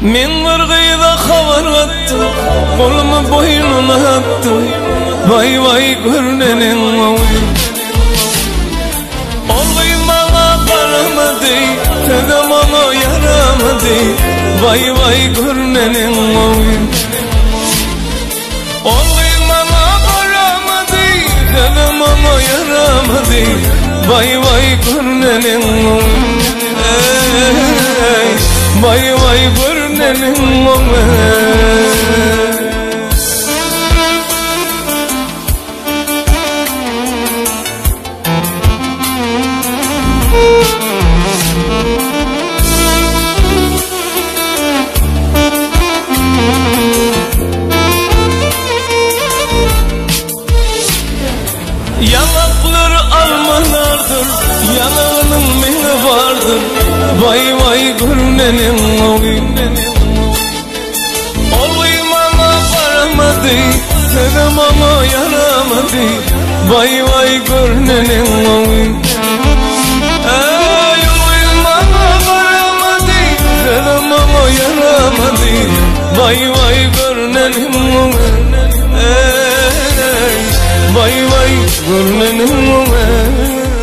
Men qirg'iyda xabar attım, qo'limni bo'ynuna attım. Vay vay görnenin oy. Olg'ay manga qaramadi, tada manga yaramadi. Vay vay görnenin oy. Olg'ay manga qaramadi, tada manga yaramadi. Vay vay görnenin oy. Vay vay görnenin oy. Yanaklar almalardır, yanağının meni vardır. Vay vay görnenin oy. Olg'ay manga qaramadı, tada manga yaramadı. Vay vay görnenin oy. Olg'ay manga qaramadı, tada manga yaramadı. Vay vay görnenin oy. Vay vay görnenin oy.